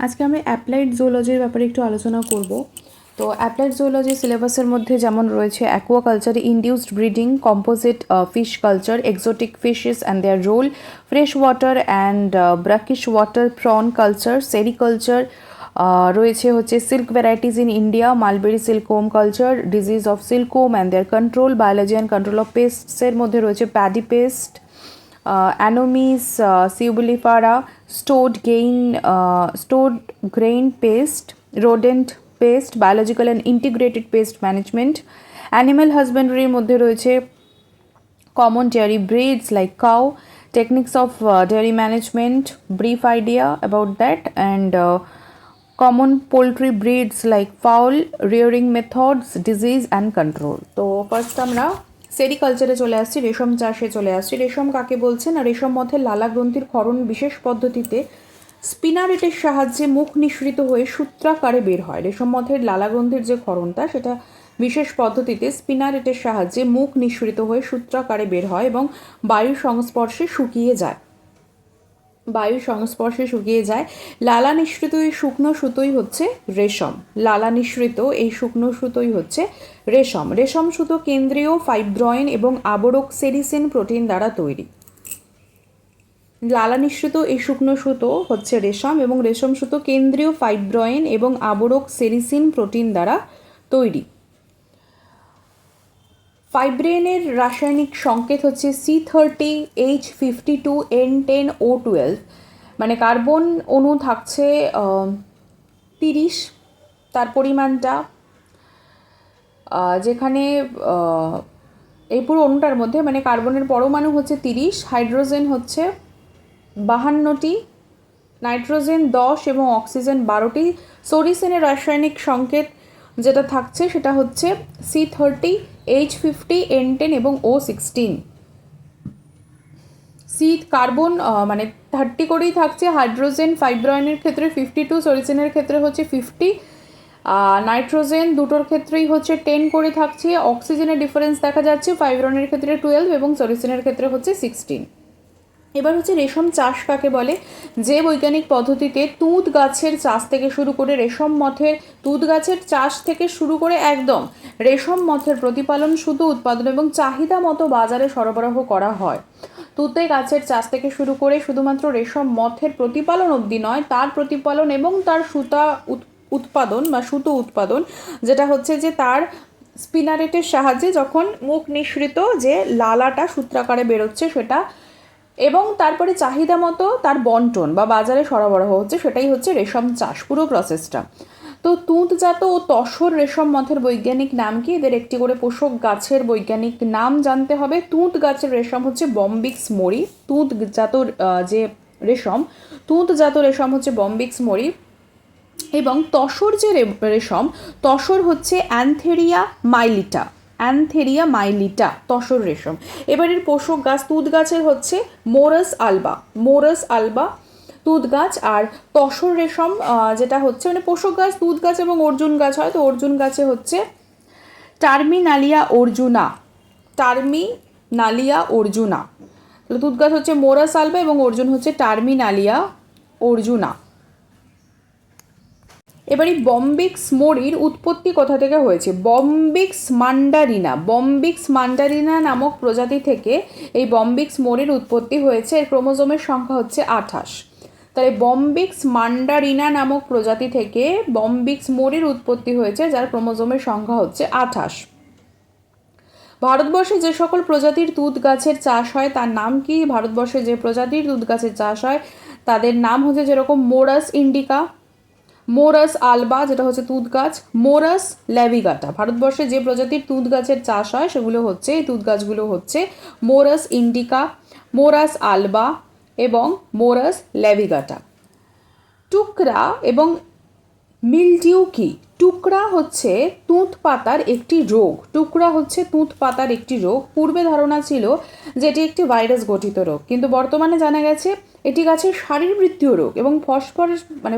আজকে আমরা অ্যাপ্লাইড জুওলজির ব্যাপারে একটু আলোচনা করব। তো অ্যাপ্লাইড জুওলজি সিলেবাসের মধ্যে যেমন রয়েছে aquaculture, induced breeding, composite fish culture, exotic fishes and their role, fresh water and brackish water prawn culture, sericulture, রয়েছে হচ্ছে silk varieties in India, mulberry silkworm culture, disease of silkworm and their control, biology and control of পেস্টসের মধ্যে রয়েছে paddy pest, Anomis sabulifera, stored grain pest, rodent pest, biological and integrated pest management. Animal husbandry মধ্যে রয়েছে common dairy breeds like cow, techniques of dairy management, brief idea about that, and common poultry breeds like fowl, rearing methods, disease and control. তো first আমরা সেরিকালচারে চলে আসছি, রেশম চাষে চলে আসছি। রেশম কাকে বলছে না, রেশম মথের লালা গ্রন্থির ক্ষরণ বিশেষ পদ্ধতিতে স্পিনারেটের সাহায্যে মুখ নিঃসৃত হয়ে সূত্রাকারে বের হয়। রেশম মথের লালা গ্রন্থির যে ক্ষরণটা সেটা বিশেষ পদ্ধতিতে স্পিনারেটের সাহায্যে মুখ নিঃসৃত হয়ে সূত্রাকারে বের হয় এবং বায়ুর সংস্পর্শে শুকিয়ে যায়। লালা নিঃসৃত এই শুকনো সুতোই হচ্ছে রেশম। লালা নিঃসৃত এই শুকনো সুতোই হচ্ছে রেশম। রেশম সুতো কেন্দ্রীয় ফাইব্রয়েন এবং আবরক সেরিসিন প্রোটিন দ্বারা তৈরি। লালা নিঃসৃত এই শুকনো সুতো হচ্ছে রেশম এবং রেশম সুতো কেন্দ্রীয় ফাইব্রয়েন এবং আবরক সেরিসিন প্রোটিন দ্বারা তৈরি। ফাইব্রেনের রাসায়নিক সংকেত হচ্ছে C30H52N10O12, মানে কার্বন অণু থাকছে 30, তার পরিমাণটা যেখানে এই পুরো অণুটার মধ্যে মানে কার্বনের পরমাণু হচ্ছে 30, হাইড্রোজেন হচ্ছে 52টি, নাইট্রোজেন 10 এবং অক্সিজেন 12টি। সোরিসিনের রাসায়নিক সংকেত যেটা থাকছে সেটা হচ্ছে C30H50N10 এবং O16। কার্বন মানে 30 করেই থাকছে, হাইড্রোজেন ফাইব্রয়েনের ক্ষেত্রে 52, সোরিসিনের ক্ষেত্রে হচ্ছে 50, নাইট্রোজেন দুটোর ক্ষেত্রেই হচ্ছে 10 করে থাকছে, অক্সিজেনের ডিফারেন্স দেখা যাচ্ছে, ফাইব্রনের ক্ষেত্রে 12 এবং সোরিসিনের ক্ষেত্রে হচ্ছে 16। এবার হচ্ছে রেশম চাষ কাকে বলে। যে বৈজ্ঞানিক পদ্ধতিতে তুঁত গাছের চাষ থেকে শুরু করে রেশম মথের তুঁত গাছের চাষ থেকে শুরু করে একদম রেশম মথের প্রতিপালন, শুধু উৎপাদন এবং চাহিদা মতো বাজারে সরবরাহ করা হয়। তুঁতে গাছের চাষ থেকে শুরু করে শুধুমাত্র রেশম মথের প্রতিপালন অবধি নয়, তার প্রতিপালন এবং তার সুতা উৎপাদন বা সুতো উৎপাদন, যেটা হচ্ছে যে তার স্পিনারেটের সাহায্যে যখন মুখ নিঃসৃত যে লালাটা সূত্রাকারে বেরোচ্ছে সেটা, এবং তারপরে চাহিদা মতো তার বন্টন বা বাজারে সরবরাহ হচ্ছে, সেটাই হচ্ছে রেশম চাষ পুরো প্রসেসটা। তো তুঁতজাত ও তসর রেশম মথের বৈজ্ঞানিক নাম কি? এদের একটি করে পোষক গাছের বৈজ্ঞানিক নাম জানতে হবে। তুঁত গাছের রেশম হচ্ছে বম্বিক্স মরি। তুঁতজাত যে রেশম, তুঁতজাত রেশম হচ্ছে বম্বিক্স মরি, এবং তসর যে রেশম, তসর হচ্ছে অ্যানথেরিয়া মাইলিটা তসর রেশম। এবারের পোষক গাছ তুঁত গাছের হচ্ছে মোরাস আলবা তুঁত গাছ। আর তসর রেশম যেটা হচ্ছে মানে পোষক গাছ তুঁত গাছ এবং অর্জুন গাছ হয়, তো অর্জুন গাছে হচ্ছে টার্মিনালিয়া অর্জুনা। তাহলে তুঁত গাছ হচ্ছে মোরাস আলবা এবং অর্জুন হচ্ছে টার্মিনালিয়া অর্জুনা। এবার এই বম্বিক্স মরির উৎপত্তি কোথা থেকে হয়েছে? বম্বিক্স মান্ডারিনা নামক প্রজাতি থেকে এই বম্বিক্স মরির উৎপত্তি হয়েছে। এর ক্রোমোজোমের সংখ্যা হচ্ছে 28। তাই বম্বিক্স মান্ডারিনা নামক প্রজাতি থেকে বম্বিক্স মরির উৎপত্তি হয়েছে, যার ক্রোমোজোমের সংখ্যা হচ্ছে 28। ভারতবর্ষে যে সকল প্রজাতির তুঁত গাছের চাষ হয় তার নাম কি? ভারতবর্ষে যে প্রজাতির তুঁত গাছের চাষ হয় তাদের নাম হচ্ছে যেরকম মোরাস ইন্ডিকা, মোরাস আলবা যেটা হচ্ছে তুঁত গাছ, মোরাস ল্যাভিগাটা। ভারতবর্ষে যে প্রজাতির তুঁত গাছের চাষ হয় সেগুলো হচ্ছে, এই তুঁত গাছগুলো হচ্ছে মোরাস ইন্ডিকা, মোরাস আলবা এবং মোরাস ল্যাভিগাটা। টুকরা এবং মিলডিউ কি? টুকরা হচ্ছে তুঁত পাতার একটি রোগ। পূর্বে ধারণা ছিল যে এটি একটি ভাইরাস গঠিত রোগ, কিন্তু বর্তমানে জানা গেছে এটি গাছের শারীরবৃত্তীয় রোগ এবং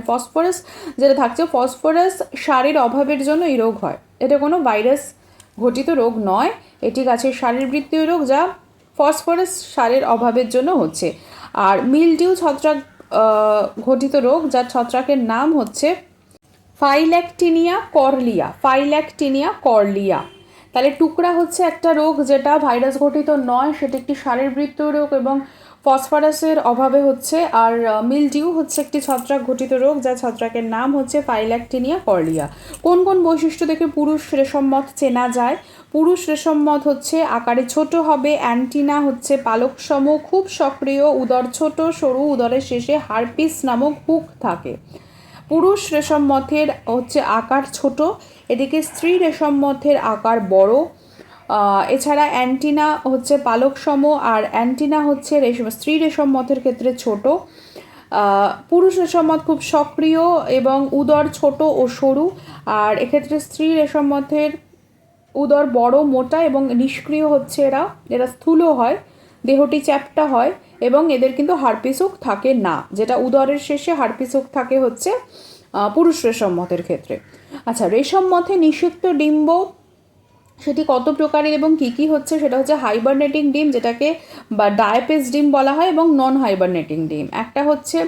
ফসফরাস যেটা থাকছে, ফসফরাস সারের অভাবের জন্য এই রোগ হয়। এটা কোনো ভাইরাস ঘটিত রোগ নয়, এটি গাছের শারীরবৃত্তীয় রোগ যা ফসফরাস সারের অভাবের জন্য হচ্ছে। আর মিলডিউ ছত্রাক ঘটিত রোগ, যার ছত্রাকের নাম হচ্ছে ফাইল্যাকটিনিয়া করলিয়া। তাহলে টুকরা হচ্ছে একটা রোগ যেটা ভাইরাস ঘটিত নয়, সেটা একটি শারীরবৃত্তীয় রোগ এবং ফসফরাসের অভাবে হচ্ছে। আর মিলডিউ হচ্ছে একটি ছত্রাক ঘটিত রোগ, যার ছত্রাকের নাম হচ্ছে ফাইল্যাকটিনিয়া করলিয়া। কোন কোন বৈশিষ্ট্য দেখে পুরুষ রেশম মথ চেনা যায়? পুরুষ রেশম মথ হচ্ছে আকারে ছোট হবে, অ্যান্টিনা হচ্ছে পালকসম, খুব সক্রিয়, উদর ছোট সরু, উদরের শেষে হারপিস নামক হুক থাকে। পুরুষ রেশম মথের হচ্ছে আকার ছোট, এদিকে স্ত্রী রেশম মথের আকার বড়। এছাড়া অ্যান্টিনা হচ্ছে পালকসম, আর অ্যান্টিনা হচ্ছে স্ত্রী রেশম মথের ক্ষেত্রে ছোট। পুরুষ রেশম মথ খুব সক্রিয় এবং উদর ছোট ও সরু, আর এক্ষেত্রে স্ত্রী রেশম মথের উদর বড়, মোটা এবং নিষ্ক্রিয় হচ্ছে। এরা স্থূল হয়, দেহটি চ্যাপ্টা হয় এবং এদের কিন্তু হারপিসুক থাকে না, যেটা উদরের শেষে হারপিসুক থাকে হচ্ছে পুরুষ রেশম মথের ক্ষেত্রে। আচ্ছা, রেশম মথে নিষিক্ত ডিম্ব সেটি কত প্রকারের এবং কী কী হচ্ছে? সেটা হচ্ছে হাইবারনেটিং ডিম, যেটাকে বা ডায়াপেস ডিম বলা হয়, এবং নন হাইবারনেটিং ডিম। একটা হচ্ছে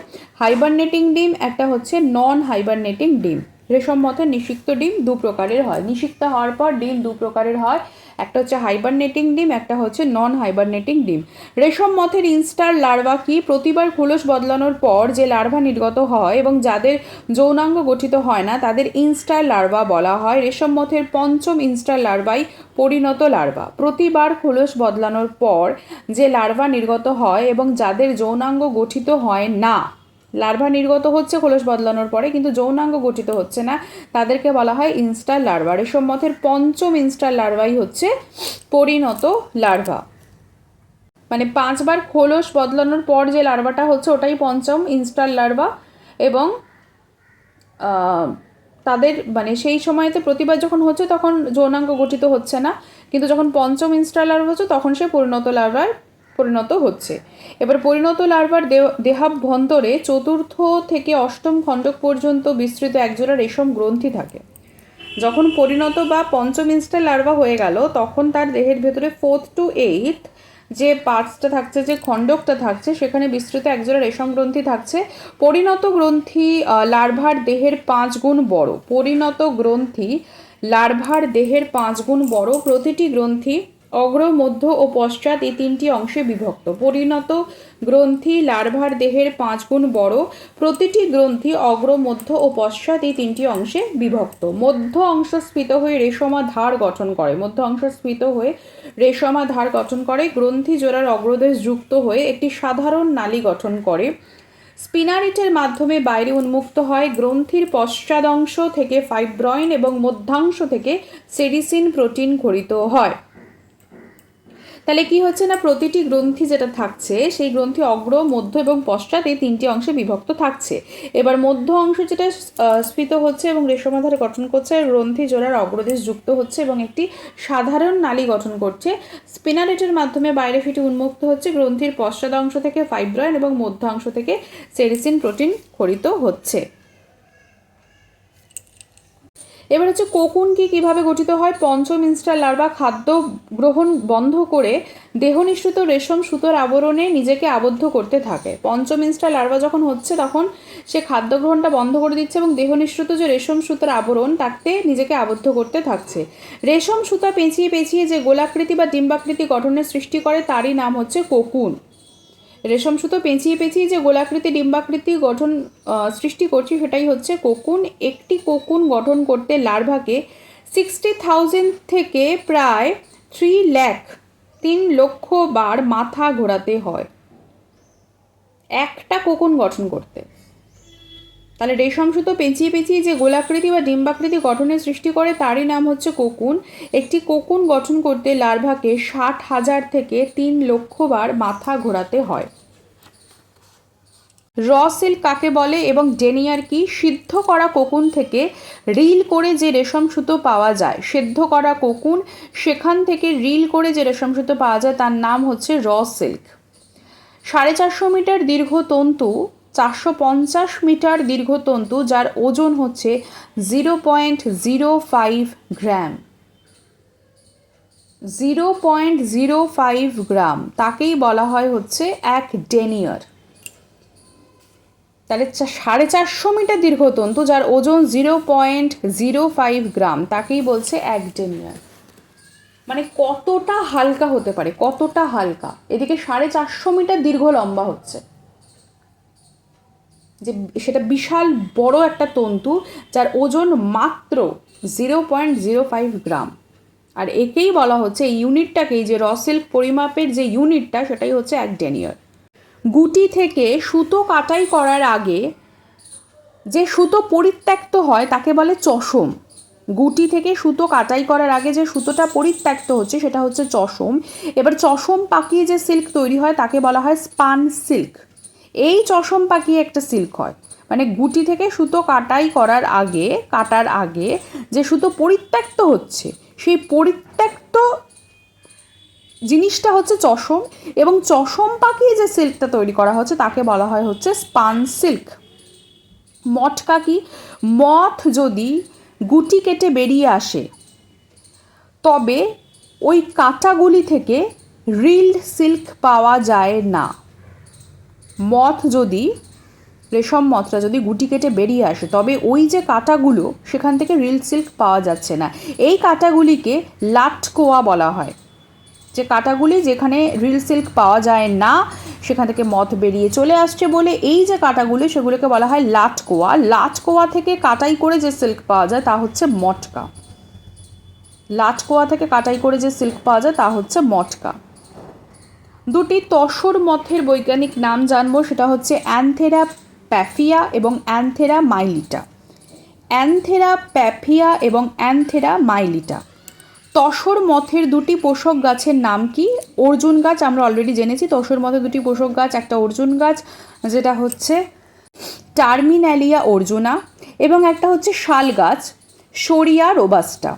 হাইবারনেটিং ডিম, একটা হচ্ছে নন হাইবারনেটিং ডিম। রেশম মথের নিষিক্ত ডিম দু প্রকারের হয়, নিষিক্ত হওয়ার পর ডিম দু প্রকারের হয়, একটা হচ্ছে হাইবারনেটিং ডিম, একটা হচ্ছে নন হাইবারনেটিং ডিম। রেশম মথের ইনস্টার লার্ভা কি? প্রতিবার খোলস বদলানোর পর যে লার্ভা নির্গত হয় এবং যাদের যৌনাঙ্গ গঠিত হয় না তাদের ইনস্টার লার্ভা বলা হয়। রেশম মথের পঞ্চম ইনস্টার লার্ভাই পরিণত লার্ভা। প্রতিবার খোলস বদলানোর পর যে লার্ভা নির্গত হয় এবং যাদের যৌনাঙ্গ গঠিত হয় না, লার্ভা নির্গত হচ্ছে খোলস বদলানোর পরে কিন্তু যৌনাঙ্গ গঠিত হচ্ছে না, তাদেরকে বলা হয় ইনস্টার লার্ভা। রেশম মথের পঞ্চম ইনস্টার লার্ভাই হচ্ছে পরিণত লার্ভা। মানে 5 বার খোলস বদলানোর পর যে লার্ভাটা হচ্ছে ওটাই পঞ্চম ইনস্টার লার্ভা, এবং তাদের মানে সেই সময়তে প্রতিবার যখন হচ্ছে তখন যৌনাঙ্গ গঠিত হচ্ছে না, কিন্তু যখন পঞ্চম ইনস্টার লার্ভা হচ্ছে তখন সে পরিণত লার্ভায় পরিণত হচ্ছে। এবার পরিণত লার্ভার দেহাভ্যন্তরে চতুর্থ থেকে অষ্টম খণ্ডক পর্যন্ত বিস্তৃত একজোড়া রেশম গ্রন্থি থাকে। যখন পরিণত বা পঞ্চম ইনস্টার লার্ভা হয়ে গেল তখন তার দেহের ভেতরে 4th to 8th যে পার্টসটা থাকছে, যে খণ্ডকটা থাকছে, সেখানে বিস্তৃত একজোড়া রেশম গ্রন্থি থাকছে। পরিণত গ্রন্থি লার্ভার দেহের 5 গুণ বড়। পরিণত গ্রন্থি লার্ভার দেহের 5 গুণ বড়। প্রতিটি গ্রন্থি অগ্র, মধ্য ও পশ্চাৎ এই 3টি অংশে বিভক্ত। পরিণত গ্রন্থি লার্ভার দেহের 5 গুণ বড়। প্রতিটি গ্রন্থি অগ্র, মধ্য ও পশ্চাৎ এই 3টি অংশে বিভক্ত। মধ্য অংশ স্ফীত হয়ে রেশমাধার গঠন করে। মধ্য অংশ স্ফীত হয়ে রেশমাধার গঠন করে। গ্রন্থি জোড়ার অগ্রদেশ যুক্ত হয়ে একটি সাধারণ নালী গঠন করে। স্পিনারিটের মাধ্যমে বাইরে উন্মুক্ত হয়। গ্রন্থির পশ্চাদংশ থেকে ফাইব্রয়েন এবং মধ্যাংশ থেকে সেরিসিন প্রোটিন খরিত হয়। তাহলে কি হচ্ছে না, প্রতিটি গ্রন্থি যেটা থাকছে সেই গ্রন্থি অগ্র, মধ্য এবং পশ্চাৎ এই 3টি অংশে বিভক্ত থাকছে। এবার মধ্য অংশ যেটা স্ফীত হচ্ছে এবং রেশমাধার গঠন করছে, গ্রন্থি জোড়ার অগ্রদেশ যুক্ত হচ্ছে এবং একটি সাধারণ নালী গঠন করছে। স্পিনারেটের মাধ্যমে বাইরে ফিটে উন্মুক্ত হচ্ছে। গ্রন্থির পশ্চাদাংশ থেকে ফাইব্রয়েন এবং মধ্যাংশ থেকে সেরিসিন প্রোটিন খরিত হচ্ছে। এবার হচ্ছে কোকুন কিভাবে গঠিত হয়? পঞ্চম ইনস্টার লার্ভা খাদ্য গ্রহণ বন্ধ করে দেহনিঃসৃত রেশম সুতোর আবরণে নিজেকে আবদ্ধ করতে থাকে। পঞ্চম ইনস্টার লার্ভা যখন হচ্ছে তখন সে খাদ্য গ্রহণটা বন্ধ করে দিচ্ছে এবং দেহনিঃসৃত যে রেশম সুতোর আবরণ তাতে নিজেকে আবদ্ধ করতে থাকছে। রেশম সুতা পেঁচিয়ে পেঁচিয়ে যে গোলাকৃতি বা ডিম্বাকৃতি গঠনের সৃষ্টি করে তারই নাম হচ্ছে কোকুন। রেশম সুতো পেঁচিয়ে পেঁচিয়ে যে গোলাকৃতি ডিম্বাকৃতি গঠন সৃষ্টি করছে সেটাই হচ্ছে কোকুন। একটি কোকুন গঠন করতে লার্ভাকে 60,000 থেকে প্রায় 3 লক্ষ বার মাথা ঘোরাতে হয় একটা কোকুন গঠন করতে। তাহলে রেশম সুতো পেঁচিয়ে পেঁচিয়ে যে গোলাকৃতি বা ডিম্বাকৃতি গঠনের সৃষ্টি করে তারই নাম হচ্ছে কোকুন। একটি কোকুন গঠন করতে লার্ভাকে 60,000 থেকে 3 লক্ষ বার মাথা ঘোরাতে হয়। র সিল্ক কাকে বলে এবং ডেনিয়ার কি? সিদ্ধ করা কোকুন থেকে রিল করে যে রেশম সুতো পাওয়া যায়, সেদ্ধ করা কোকুন, সেখান থেকে রিল করে যে রেশম সুতো পাওয়া যায় তার নাম হচ্ছে র সিল্ক। 450 মিটার দীর্ঘ তন্তু, 450 মিটার দীর্ঘ তন্তু যার ওজন হচ্ছে 0.05 গ্রাম, 0.05 গ্রাম, তাকেই বলা হয় হচ্ছে এক ডেনিয়ার। তাহলে 450 মিটার দীর্ঘ তন্তু যার ওজন 0.05 গ্রাম তাকেই বলছে এক ডেনিয়ার। মানে কতটা হালকা হতে পারে, কতটা হালকা। এদিকে 450 মিটার দীর্ঘ লম্বা হচ্ছে, যে সেটা বিশাল বড় একটা তন্তু যার ওজন মাত্র 0.05 গ্রাম। আর একেই বলা হচ্ছে, এই ইউনিটটাকেই, যে র সিল্ক পরিমাপের যে ইউনিটটা, সেটাই হচ্ছে এক ডেনিয়ার। গুটি থেকে সুতো কাটাই করার আগে যে সুতো পরিত্যক্ত হয় তাকে বলে চশম। গুটি থেকে সুতো কাটাই করার আগে যে সুতোটা পরিত্যক্ত হচ্ছে সেটা হচ্ছে চশম। এবার চশম পাকিয়ে যে সিল্ক তৈরি হয় তাকে বলা হয় স্পান সিল্ক। এই চশম পাকিয়ে একটা সিল্ক হয়, মানে গুটি থেকে সুতো কাটার আগে যে সুতো পরিত্যক্ত হচ্ছে সেই পরিত্যক্ত জিনিসটা হচ্ছে চশম, এবং চশম পাকিয়ে যে সিল্কটা তৈরি করা হচ্ছে তাকে বলা হয় হচ্ছে স্পান সিল্ক। মটকা কি? মথ যদি গুটি কেটে বেরিয়ে আসে তবে ওই কাঁটাগুলি থেকে রিল্ড সিল্ক পাওয়া যায় না। রেশম মথটা যদি গুটি কেটে বেরিয়ে আসে তবে ওই যে কাঁটাগুলো, সেখান থেকে রিল্ড সিল্ক পাওয়া যাচ্ছে না। এই কাঁটাগুলিকে লাটকোয়া বলা হয়। যে কাঁটাগুলি যেখানে রিল সিল্ক পাওয়া যায় না, সেখান থেকে মথ বেরিয়ে চলে আসছে বলে এই যে কাঁটাগুলি, সেগুলোকে বলা হয় লাটকোয়া। লাটকোয়া থেকে কাটাই করে যে সিল্ক পাওয়া যায় তা হচ্ছে মটকা। লাটকোয়া থেকে কাটাই করে যে সিল্ক পাওয়া যায় তা হচ্ছে মটকা। দুটি তসর মথের বৈজ্ঞানিক নাম জানবো, সেটা হচ্ছে অ্যানথেরা প্যাফিয়া এবং অ্যানথেরা মাইলিটা। অ্যানথেরা প্যাফিয়া এবং অ্যানথেরা মাইলিটা। তসর মথের দুটি পোষক গাছের নাম কি? অর্জুন গাছ, আমরা অলরেডি জেনেছি তসর মথের দুটি পোষক গাছ, একটা অর্জুন গাছ যেটা হচ্ছে টার্মিনালিয়া অর্জুনা, এবং একটা হচ্ছে শাল গাছ শরিয়া রোবাস্টা।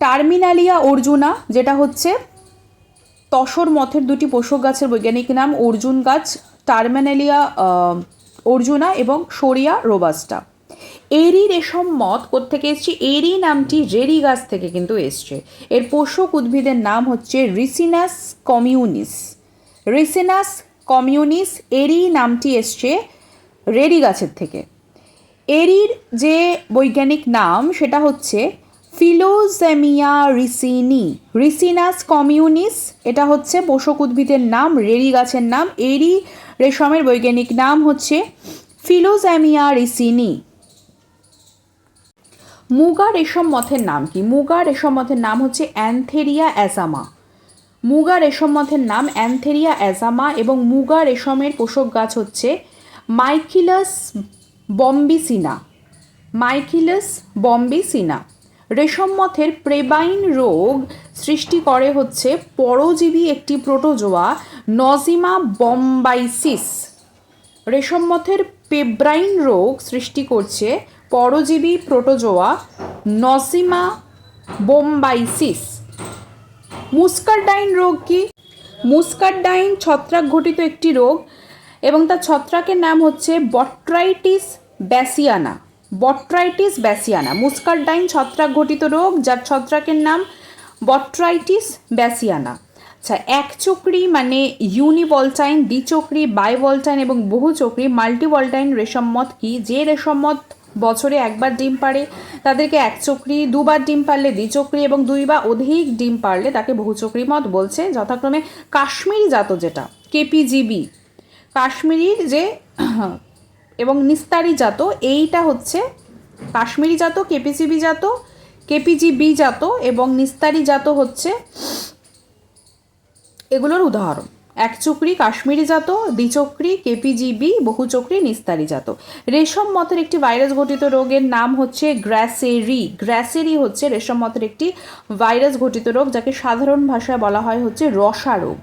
টার্মিনালিয়া অর্জুনা যেটা হচ্ছে তসর মথের দুটি পোষক গাছের বৈজ্ঞানিক নাম, অর্জুন গাছ, টার্মিনালিয়া অর্জুনা এবং শরিয়া রোবাস্টা। এরি রেশম মথ কোত্থেকে এসছে? এরি নামটি রেরি গাছ থেকে কিন্তু এসছে। এর পোষক উদ্ভিদের নাম হচ্ছে রিসিনাস কমিউনিস। রিসিনাস কমিউনিস, এরি নামটি এসছে রেরি গাছের থেকে। এরির যে বৈজ্ঞানিক নাম সেটা হচ্ছে ফিলোজেমিয়া রিসিনি। রিসিনাস কমিউনিস এটা হচ্ছে পোষক উদ্ভিদের নাম, রেরি গাছের নাম। এরি রেশমের বৈজ্ঞানিক নাম হচ্ছে ফিলোজেমিয়া রিসিনি। মুগা রেশম মথের নাম কি? মুগা রেশম মথের নাম হচ্ছে অ্যানথেরিয়া অ্যাজামা। মুগা রেশম মথের নাম অ্যানথেরিয়া অ্যাজামা, এবং মুগা রেশমের পোষক গাছ হচ্ছে মাইকিলাস বম্বিসিনা। মাইকিলাস বম্বিসিনা। রেশম মথের প্রেবাইন রোগ সৃষ্টি করে হচ্ছে পরজীবী একটি প্রোটোজোয়া নজিমা বম্বাইসিস। রেশম মথের পেব্রাইন রোগ সৃষ্টি করছে পরজীবী প্রোটোজোয়া নজিমা বোম্বাইসিস। মুস্কারডাইন রোগ কি? মুস্কারডাইন ছত্রাক ঘটিত একটি রোগ, এবং তার ছত্রাকের নাম হচ্ছে বট্রাইটিস ব্যাসিয়ানা। বট্রাইটিস ব্যাসিয়ানা মুস্কারডাইন ছত্রাক ঘটিত রোগ, যার ছত্রাকের নাম বট্রাইটিস ব্যাসিয়ানা। আচ্ছা, একচক্রী মানে ইউনিভলটাইন, দ্বিচক্রী বাইভলটাইন এবং বহুচক্রী মাল্টিভলটাইন রেশম মথ কি? যে রেশম মথ বছরে একবার ডিম পাড়ে তাদেরকে একচক্রী, দুবার ডিম পারলে দ্বিচক্রী, এবং দুই বা অধিক ডিম পারলে তাকে বহুচক্রী মথ বলছে। যথাক্রমে কাশ্মীরি জাত যেটা কেপিজিবি, কাশ্মীরির যে এবং নিস্তারি জাত, এইটা হচ্ছে কাশ্মীরি জাত, কেপিজিবি জাত এবং নিস্তারি জাত হচ্ছে এগুলোর উদাহরণ। একচক্রী কাশ্মীরি জাত, দ্বিচক্রী কেপিজিবি, বহুচক্রী নিস্তারি জাত। রেশম মথের একটি ভাইরাস ঘটিত রোগের নাম হচ্ছে গ্র্যাসেরি। গ্র্যাসেরি হচ্ছে রেশম মথের একটি ভাইরাস ঘটিত রোগ, যাকে সাধারণ ভাষায় বলা হয় হচ্ছে রসা রোগ।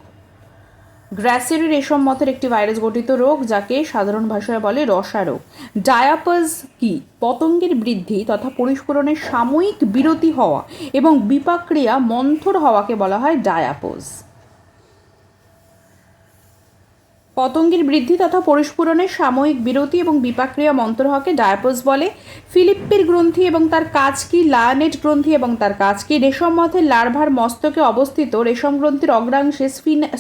গ্র্যাসেরি রেশম মথের একটি ভাইরাস ঘটিত রোগ, যাকে সাধারণ ভাষায় বলে রসা রোগ। ডায়াপাস কি? পতঙ্গের বৃদ্ধি তথা পরিস্ফুরণের সাময়িক বিরতি হওয়া এবং বিপাক্রিয়া মন্থর হওয়াকে বলা হয় ডায়াপোজ। পতঙ্গের বৃদ্ধি তথা পরিস্ফুরণের সাময়িক বিরতি এবং বিপাক্রিয়া মন্থর হওয়াকে ডায়াপোজ বলে। ফিলিপ্পির গ্রন্থি এবং তার কাজ কি? লায়ানেট গ্রন্থি এবং তার কাজ কি? রেশম মথের লার্ভার মস্তকে অবস্থিত রেশম গ্রন্থির অগ্রাংশে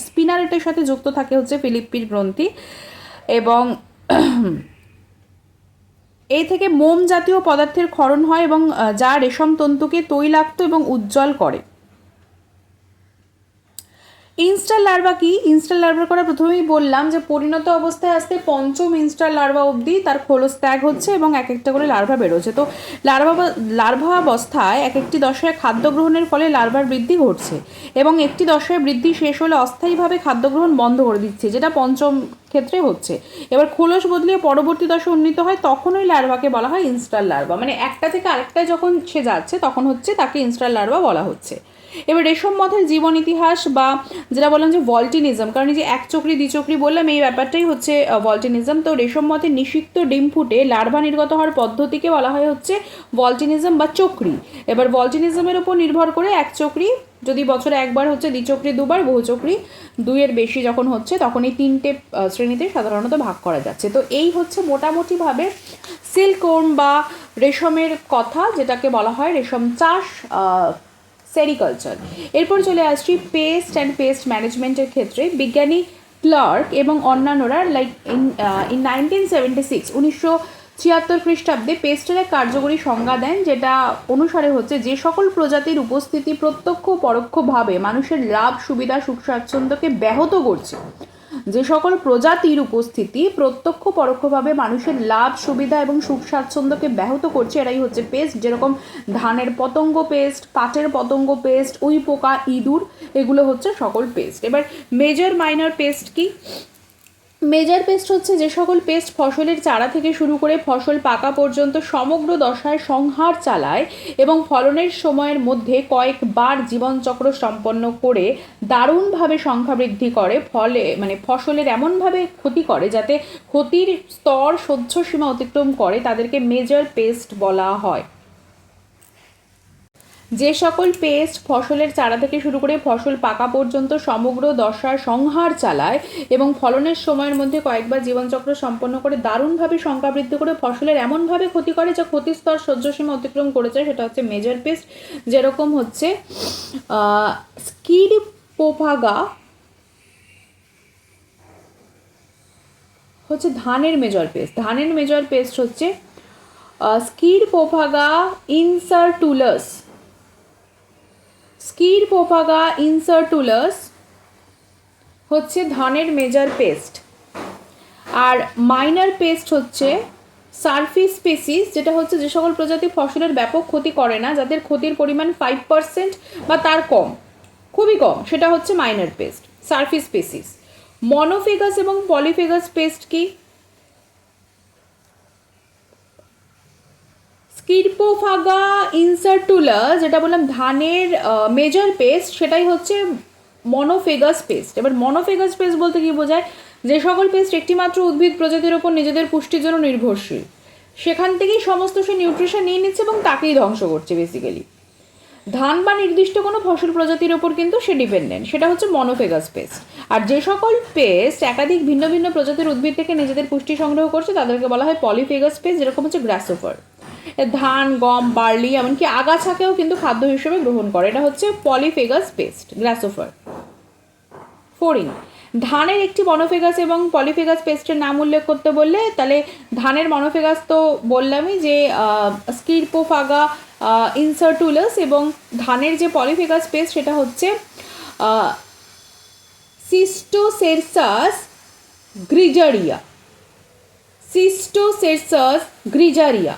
স্পিনারেটের সাথে যুক্ত থাকে হচ্ছে ফিলিপ্পির গ্রন্থি। এবং এই থেকে মোম জাতীয় পদার্থের ক্ষরণ হয় এবং যা রেশম তন্তুকে তৈলাক্ত এবং উজ্জ্বল করে। ইনস্টার লার্ভা কি? ইনস্টার লার্ভার কথা প্রথমেই বললাম যে পরিণত অবস্থায় আসতে পঞ্চম ইনস্টার লার্ভা অবধি তার খোলস ত্যাগ হচ্ছে এবং এক একটা করে লার্ভা বেরোচ্ছে। তো লার্ভা অবস্থায় এক একটি দশায় খাদ্য গ্রহণের ফলে লার্ভার বৃদ্ধি ঘটছে এবং একটি দশায় বৃদ্ধি শেষ হলে অস্থায়ীভাবে খাদ্য গ্রহণ বন্ধ করে দিচ্ছে, যেটা পঞ্চম ক্ষেত্রে হচ্ছে। এবার খোলস বদলিয়ে পরবর্তী দশা উন্নীত হয়, তখন ওই লার্ভাকে বলা হয় ইনস্টার লার্ভা। মানে একটা থেকে আরেকটায় যখন সে যাচ্ছে তখন হচ্ছে তাকে ইনস্টার লার্ভা বলা হচ্ছে। এবার রেশম মথের জীবন ইতিহাস বা যেটা বললাম যে ভল্টিনিজম, কারণ এই যে একচক্রি দ্বিচক্রি বললাম এই ব্যাপারটাই হচ্ছে ভল্টিনিজম। তো রেশম মথের নিষিক্ত ডিম ফুটে লার্ভা নির্গত হওয়ার পদ্ধতিকে বলা হয় হচ্ছে ভল্টিনিজম বা চক্রি। এবার ভল্টিনিজমের উপর নির্ভর করে একচক্রি যদি বছরে একবার হচ্ছে, দ্বিচক্রি দুবার, বহুচক্রি দুইয়ের বেশি যখন হচ্ছে তখন এই তিনটে শ্রেণীতে সাধারণত ভাগ করা যাচ্ছে। তো এই হচ্ছে মোটামুটিভাবে সিল্কওয়ার্ম বা রেশমের কথা, যেটাকে বলা হয় রেশম চাষ, সেরিকালচার। এরপর চলে আসছি পেস্ট অ্যান্ড পেস্ট ম্যানেজমেন্টের ক্ষেত্রে। বিজ্ঞানী ক্লার্ক এবং অন্যান্যরা ইন 1976 খ্রিস্টাব্দে পেস্টের এক কার্যকরী সংজ্ঞা দেন, যেটা অনুসারে হচ্ছে যে সকল প্রজাতির উপস্থিতি প্রত্যক্ষ পরোক্ষভাবে মানুষের লাভ সুবিধা সুখ স্বাচ্ছন্দ্যকে ব্যাহত করছে। যে সকল প্রজাতির উপস্থিতি প্রত্যক্ষ পরোক্ষভাবে মানুষের লাভ সুবিধা এবং সুখ স্বাচ্ছন্দ্যকে ব্যাহত করছে এরাই হচ্ছে পেস্ট। যেরকম ধানের পতঙ্গ পেস্ট, পাটের পতঙ্গ পেস্ট, উই পোকা, ইঁদুর, এগুলো হচ্ছে সকল পেস্ট। এবার মেজর মাইনর পেস্ট কি? মেজর পেস্ট হচ্ছে যে সকল পেস্ট ফসলের চারা থেকে শুরু করে ফসল পাকা পর্যন্ত সমগ্র দশায় সংহার চালায় এবং ফলনের সময়ের মধ্যে কয়েকবার জীবনচক্র সম্পন্ন করে দারুণভাবে সংখ্যা বৃদ্ধি করে, ফলে ফসলের এমনভাবে ক্ষতি করে যাতে ক্ষতির স্তর সহ্য সীমা অতিক্রম করে, তাদেরকে মেজর পেস্ট বলা হয়। যে সকল পেস্ট ফসলের চারা থেকে শুরু করে ফসল পাকা পর্যন্ত সমগ্র দশার সংহার চালায় এবং ফলনের সময়ের মধ্যে কয়েকবার জীবনচক্র সম্পন্ন করে দারুণভাবে সংখ্যা বৃদ্ধি করে ফসলের এমনভাবে ক্ষতি করে যা ক্ষতির স্তর সহ্যসীমা অতিক্রম করেছে, সেটা হচ্ছে মেজর পেস্ট। যেরকম হচ্ছে স্কিড পোফাগা হচ্ছে ধানের মেজর পেস্ট। ধানের মেজর পেস্ট হচ্ছে স্কিড পোফাগা ইনসার্টুলাস। স্কিড পোফাগা ইনসার্টুলাস হচ্ছে ধানের মেজর পেস্ট। আর মাইনর পেস্ট হচ্ছে সারফেস স্পেসিস, যেটা হচ্ছে যে সকল প্রজাতি ফসলের ব্যাপক ক্ষতি করে না, যাদের ক্ষতির পরিমাণ 5% বা তার কম, খুবই কম, সেটা হচ্ছে মাইনর পেস্ট, সারফেস স্পেসিস। মনোফেগাস এবং পলিফেগাস পেস্ট কি? স্কিডপোফাগা ইনসার্টুলা যেটা বললাম ধানের মেজর পেস্ট, সেটাই হচ্ছে মনোফেগাস পেস্ট। এবার মনোফেগাস পেস্ট বলতে কি বোঝায়? যে সকল পেস্ট একটিমাত্র উদ্ভিদ প্রজাতির ওপর নিজেদের পুষ্টির জন্য নির্ভরশীল, সেখান থেকেই সমস্ত সে নিউট্রিশন নিয়ে নিচ্ছে এবং তাকেই ধ্বংস করছে বেসিক্যালি। ধান বা নির্দিষ্ট কোনো ফসল প্রজাতির ওপর কিন্তু সে ডিপেন্ডেন্ট, সেটা হচ্ছে মনোফেগাস পেস্ট। আর যে সকল পেস্ট একাধিক ভিন্ন ভিন্ন প্রজাতির উদ্ভিদ থেকে নিজেদের পুষ্টি সংগ্রহ করছে তাদেরকে বলা হয় পলিফেগাস পেস্ট, যেরকম হচ্ছে গ্রাসোফার। ধান, গম, বার্লি, এমনকি আগাছাকেও কিন্তু খাদ্য হিসেবে গ্রহণ করে, এটা হচ্ছে পলিফেগাস পেস্ট, গ্রাসোফার। ফোরিং, ধানের একটি মনোফেগাস এবং পলিফেগাস পেস্টের নাম উল্লেখ করতে বললে তাহলে ধানের মনোফেগাস তো বললামই যে স্কিডপোফাগা ইনসার্টুলাস, এবং ধানের যে পলিফেগাস পেস্ট সেটা হচ্ছে সিস্টোসেরসাস গ্রিজারিয়া। সিস্টোসেরসাস গ্রিজারিয়া।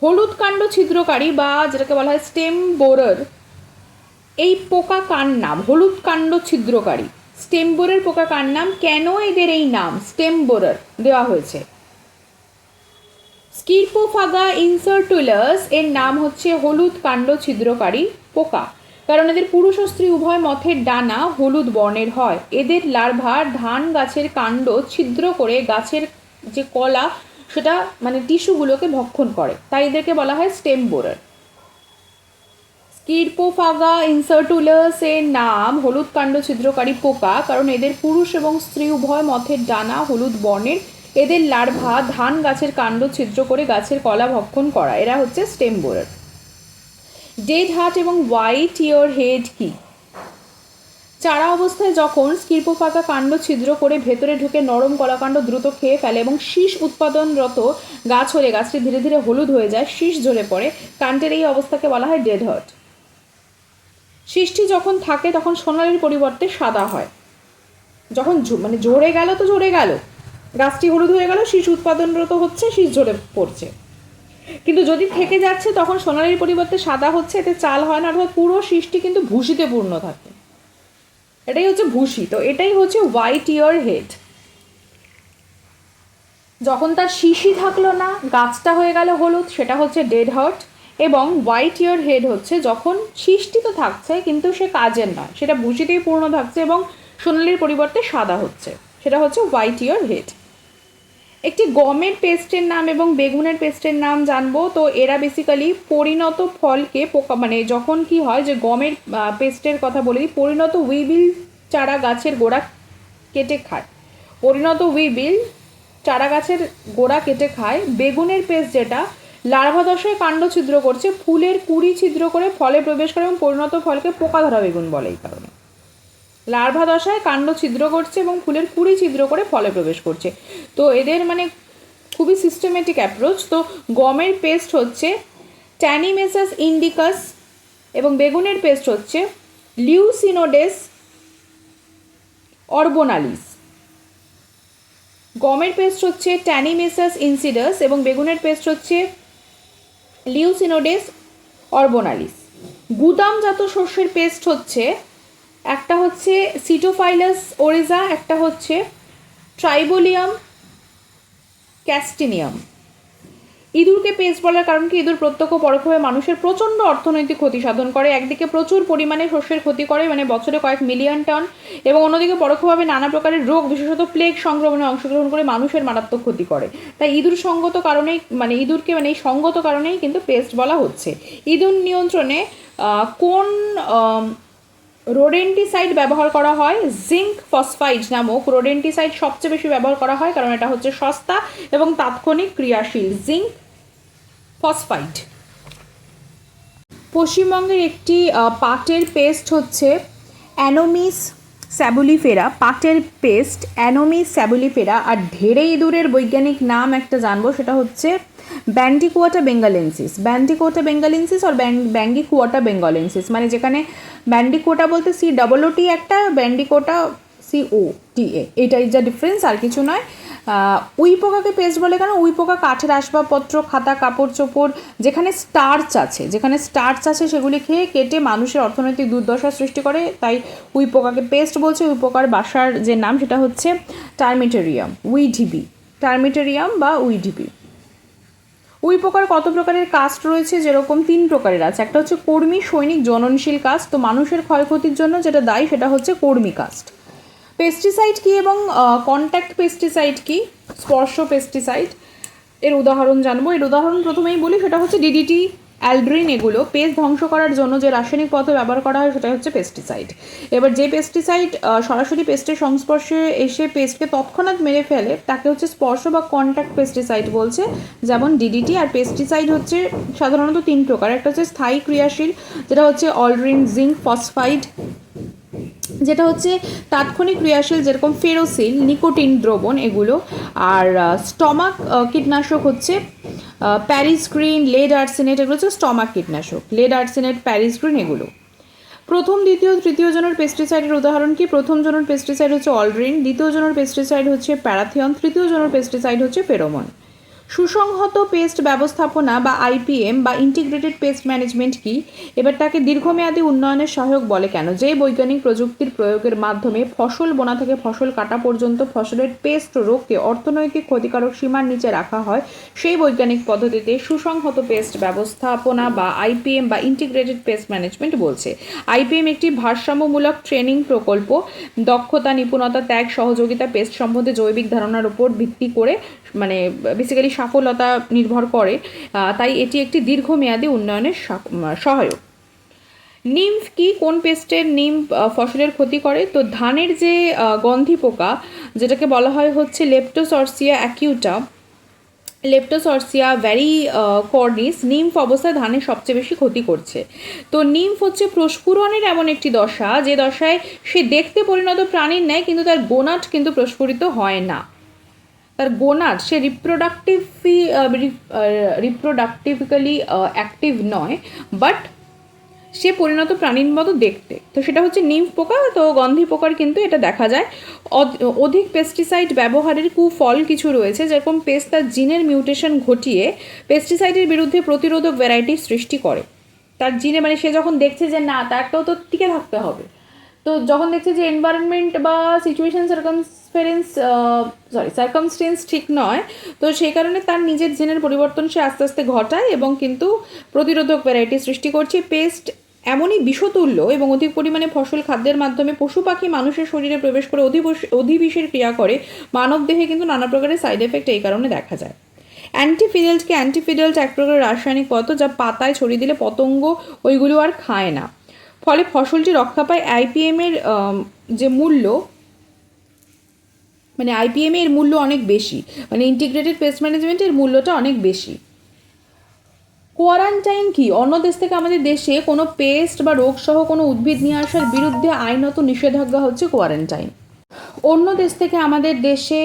হলুদ কাণ্ড ছিদ্রকারী বা যেটাকে বলা হয় স্টেম বোরার, এই পোকা কার নাম? হলুদ কাণ্ড ছিদ্রকারী স্টেম বোরার পোকা কার নাম? কেন এদের এই নাম স্টেম বোরার দেওয়া হয়েছে? স্কিডপোফাগা ইনসার্টুলাস এর নাম হচ্ছে হলুদ কাণ্ড ছিদ্রকারী পোকা, কারণ এদের পুরুষ ও স্ত্রী উভয় মথের ডানা হলুদ বর্ণের হয়। এদের লার্ভা ধান গাছের কাণ্ড ছিদ্র করে গাছের যে কলা সেটা টিস্যুগুলোকে ভক্ষণ করে, তাই এদেরকে বলা হয় স্টেম বোরার। স্কিডপোফাগা ইনসার্টুলাস এর নাম হলুদ কাণ্ড ছিদ্রকারী পোকা, কারণ এদের পুরুষ এবং স্ত্রী উভয় মথের ডানা হলুদ বর্ণের। এদের লার্ভা ধান গাছের কাণ্ড ছিদ্র করে গাছের কলা ভক্ষণ করা, এরা হচ্ছে স্টেম বোরার। ডেড হার্ট এবং হোয়াইট ইয়র হেড কি? চারা অবস্থায় যখন স্কির্পোফাকা কাণ্ড ছিদ্র করে ভেতরে ঢুকে নরম কলাকাণ্ড দ্রুত খেয়ে ফেলে এবং শীষ উৎপাদনরত গাছ হলে গাছটি ধীরে ধীরে হলুদ হয়ে যায়, শীষ ঝরে পড়ে, কাণ্ডের এই অবস্থাকে বলা হয় ডেড হার্ট। শীষটি যখন থাকে তখন সোনালির পরিবর্তে সাদা হয়। যখন মানে ঝরে গেল তো ঝরে গেল, গাছটি হলুদ হয়ে গেল, শীষ উৎপাদনরত হচ্ছে, শীষ ঝরে পড়ছে, কিন্তু যদি থেকে যাচ্ছে তখন সোনালির পরিবর্তে সাদা হচ্ছে, এতে চাল হয় না, অর্থাৎ পুরো শীষটি কিন্তু ভুসিতে পূর্ণ থাকে। এটাই হচ্ছে ভুসি। তো এটাই হচ্ছে হোয়াইট ইয়ার হেড। যখন তার শীষই থাকলো না, গাছটা হয়ে গেল হলুদ, সেটা হচ্ছে ডেড হার্ট। এবং হোয়াইট ইয়ার হেড হচ্ছে যখন শীষটি তো থাকছে কিন্তু সে কাজের নয়, সেটা ভুসিতেই পূর্ণ থাকছে এবং সোনালির পরিবর্তে সাদা হচ্ছে, সেটা হচ্ছে হোয়াইট ইয়ার হেড। একটি গমের পেস্টের নাম এবং বেগুনের পেস্টের নাম জানবো। তো এরা বেসিক্যালি পরিণত ফলকে পোকা, মানে যখন কি হয় যে গমের পেস্টের কথা বলি, পরিণত উইবিল চারা গাছের গোড়া কেটে খায়, পরিণত উইবিল চারা গাছের গোড়া কেটে খায়। বেগুনের পেস্ট যেটা লার্ভা দশায় কাণ্ড ছিদ্র করছে, ফুলের কুড়ি ছিদ্র করে ফলে প্রবেশ করে এবং পরিণত ফলকে পোকা ধরা বেগুন বলে। এই কারণে লার্ভা দশায় কাণ্ড ছিদ্র করছে এবং ফুলের কুড়ি ছিদ্র করে ফলে প্রবেশ করছে। তো এদের মানে খুবই সিস্টেমেটিক অ্যাপ্রোচ। তো গমের পেস্ট হচ্ছে ট্যানিমেসাস ইন্ডিকাস এবং বেগুনের পেস্ট হচ্ছে লিউসিনোডেস অরবোনালিস। গমের পেস্ট হচ্ছে ট্যানিমেসাস ইনসিডাস এবং বেগুনের পেস্ট হচ্ছে লিউসিনোডেস অরবোনালিস। গুদামজাত শস্যের পেস্ট হচ্ছে, একটা হচ্ছে সিটোফাইলাস ওরেজা, একটা হচ্ছে ট্রাইবোলিয়াম ক্যাস্টিনিয়াম। ইঁদুরকে পেস্ট বলার কারণ কি, ইঁদুর প্রত্যক্ষ পরোক্ষভাবে মানুষের প্রচণ্ড অর্থনৈতিক ক্ষতি সাধন করে। একদিকে প্রচুর পরিমাণে শস্যের ক্ষতি করে, মানে বছরে কয়েক মিলিয়ন টন, এবং অন্যদিকে পরোক্ষভাবে নানা প্রকারের রোগ, বিশেষত প্লেগ সংক্রমণে অংশগ্রহণ করে মানুষের মারাত্মক ক্ষতি করে। তাই ইঁদুর সঙ্গত কারণেই, মানে ইঁদুরকে মানে এই সঙ্গত কারণেই কিন্তু পেস্ট বলা হচ্ছে। ইঁদুর নিয়ন্ত্রণে কোন রোডেন্টিসাইড ব্যবহার করা হয়? জিঙ্ক ফসফাইড নামক রোডেন্টিসাইড সবচেয়ে বেশি ব্যবহার করা হয়, কারণ এটা হচ্ছে সস্তা এবং তাৎক্ষণিক ক্রিয়াশীল। Zinc phosphide. পশ্চিমবঙ্গের একটি পাটের পেস্ট হচ্ছে অ্যানোমিস স্যাবুলিফেরা, পাটের পেস্ট অ্যানোমিস স্যাবুলিফেরা। আর ঢেড়ে ইঁদুরের বৈজ্ঞানিক নাম একটা জানবো, সেটা হচ্ছে ব্যান্ডিকুয়াটা বেঙ্গালেন্সিস। ব্যান্ডিকুয়াটা বেঙ্গালেন্সিস আর ব্যাঙ্গিকুয়াটা বেঙ্গলেন্সিস, মানে যেখানে ব্যান্ডিকুয়াটা বলতে COOT একটা, ব্যান্ডিকুয়াটা COTA, এটাই যা ডিফারেন্স, আর কিছু নয়। উই পোকাকে পেস্ট বলে কেন? উই পোকা কাঠের আসবাবপত্র, খাতা, কাপড় চোপড় যেখানে স্টার্চ আছে সেগুলি খেয়ে কেটে মানুষের অর্থনৈতিক দুর্দশা সৃষ্টি করে, তাই উই পোকাকে পেস্ট বলছে। উই পোকার বাসার যে নাম সেটা হচ্ছে টার্মিটেরিয়াম, উইডিবি, টার্মিটেরিয়াম বা উইডিবি। উই পোকার কত প্রকারের কাস্ট রয়েছে? যেরকম 3 প্রকারের আছে। একটা হচ্ছে কর্মী, সৈনিক, জননশীল কাস্ট। তো মানুষের ক্ষয়ক্ষতির জন্য যেটা দায়ী সেটা হচ্ছে কর্মী কাস্ট। পেস্টিসাইড কি এবং কন্ট্যাক্ট পেস্টিসাইড কি? স্পর্শ পেস্টিসাইড এর উদাহরণ জানবো। এর উদাহরণ প্রথমেই বলি, সেটা হচ্ছে DDT, অ্যালড্রিন। এগুলো পেস্ট ধ্বংস করার জন্য যে রাসায়নিক পদার্থ ব্যবহার করা হয় সেটা হচ্ছে পেস্টিসাইড। এবার যে পেস্টিসাইড সরাসরি পেস্টের সংস্পর্শে এসে পেস্টকে তৎক্ষণাৎ মেরে ফেলে তাকে হচ্ছে স্পর্শ বা কন্ট্যাক্ট পেস্টিসাইড বলছে, যেমন DDT। আর পেস্টিসাইড হচ্ছে সাধারণত 3 প্রকার। একটা হচ্ছে স্থায়ী ক্রিয়াশীল, যেটা হচ্ছে অল্ড্রিন, জিঙ্ক ফসফাইড। যেটা হচ্ছে তাৎক্ষণিক ক্রিয়াশীল, যেরকম ফেরোসিল, নিকোটিন দ্রবণ এগুলো। আর স্টমাক কীটনাশক হচ্ছে প্যারিসগ্রিন, লেড আর্সেনেট, এগুলো হচ্ছে স্টমাক কীটনাশক। লেড আর্সেনেট, প্যারিসগ্রিন এগুলো। প্রথম, দ্বিতীয়, তৃতীয় জনের পেস্টিসাইডের উদাহরণ কি? প্রথম জনের পেস্টিসাইড হচ্ছে অল্ড্রিন, দ্বিতীয় জনের পেস্টিসাইড হচ্ছে প্যারাথিয়ন, তৃতীয় জনের পেস্টিসাইড হচ্ছে ফেরোমন। সুসংহত পেস্ট ব্যবস্থাপনা বা IPM বা ইন্টিগ্রেটেড পেস্ট ম্যানেজমেন্ট কি? এবার তাকে দীর্ঘমেয়াদী উন্নয়নের সহায়ক বলে কেন? যে বৈজ্ঞানিক প্রযুক্তির প্রয়োগের মাধ্যমে ফসল বোনা থেকে ফসল কাটা পর্যন্ত ফসলের পেস্ট রোগকে অর্থনৈতিক ক্ষতিকারক সীমার নিচে রাখা হয়, সেই বৈজ্ঞানিক পদ্ধতিতে সুসংহত পেস্ট ব্যবস্থাপনা বা IPM বা ইন্টিগ্রেটেড পেস্ট ম্যানেজমেন্ট বলছে। IPM একটি ভারসাম্যমূলক ট্রেনিং প্রকল্প, দক্ষতা, নিপুণতা, ত্যাগ, সহযোগিতা, পেস্ট সম্বন্ধে জৈবিক ধারণার উপর ভিত্তি করে, মানে বেসিক্যালি সফলতা নির্ভর করে, তাই এটি একটি দীর্ঘমেয়াদী উন্নয়নের সহায়ক। নিম্ফ কি? কোন পেস্টের নিম্ফ ফসলের ক্ষতি করে? তো ধানের যে গন্ধি পোকা, যেটাকে বলা হয় হচ্ছে লেপ্টোসরসিয়া অ্যাকিউটা, লেপ্টোসরসিয়া কর্নিস নিম্ফ অবস্থায় ধানের সবচেয়ে বেশি ক্ষতি করছে। তো নিম্ফ হচ্ছে প্রস্ফুরণের এমন একটি দশা, যে দশায় সে দেখতে পরিণত প্রাণীর ন্যায়, কিন্তু তার গোনাট কিন্তু প্রস্ফুরিত হয় না। তার গোনাট, সে রিপ্রোডাক্টিভিক্যালি অ্যাক্টিভ নয়, বাট সে পরিণত প্রাণীর মতো দেখতে। তো সেটা হচ্ছে নিম্ফ পোকা। তো গন্ধি পোকার কিন্তু এটা দেখা যায়। অধিক পেস্টিসাইড ব্যবহারের কুফল কিছু রয়েছে, যেরকম পেস্ট তার জিনের মিউটেশন ঘটিয়ে পেস্টিসাইডের বিরুদ্ধে প্রতিরোধক ভ্যারাইটির সৃষ্টি করে। তার জিনে, মানে সে যখন দেখছে যে না, তারটাও তো টিকে থাকতে হবে, তো যখন দেখছে যে এনভায়রনমেন্ট বা সিচুয়েশন সার্কামস্টেন্স ঠিক নয়, তো সেই কারণে তার নিজের জিনের পরিবর্তন সে আস্তে আস্তে ঘটায় এবং কিন্তু প্রতিরোধক ভ্যারাইটি সৃষ্টি করছে। পেস্ট এমনই বিষতুল্য এবং অধিক পরিমাণে ফসল খাদ্যের মাধ্যমে পশু পাখি মানুষের শরীরে প্রবেশ করে অধিবিষের ক্রিয়া করে। মানব দেহে কিন্তু নানা প্রকারের সাইড এফেক্ট এই কারণে দেখা যায়। অ্যান্টিফিডেল্ট এক প্রকারের রাসায়নিক পদার্থ, যা পাতায় ছড়িয়ে দিলে পতঙ্গ ওইগুলো আর খায় না, ফলে ফসলটি রক্ষা পায়। আইপিএমের যে মূল্য, মানে আইপিএমের মূল্য অনেক বেশি, মানে ইন্টিগ্রেটেড পেস্ট ম্যানেজমেন্টের মূল্যটা অনেক বেশি। কোয়ারেন্টাইন কি? অন্য দেশ থেকে আমাদের দেশে কোনো পেস্ট বা রোগসহ কোনো উদ্ভিদ নিয়ে আসার বিরুদ্ধে আইনত নিষেধাজ্ঞা হচ্ছে কোয়ারেন্টাইন। অন্য দেশ থেকে আমাদের দেশে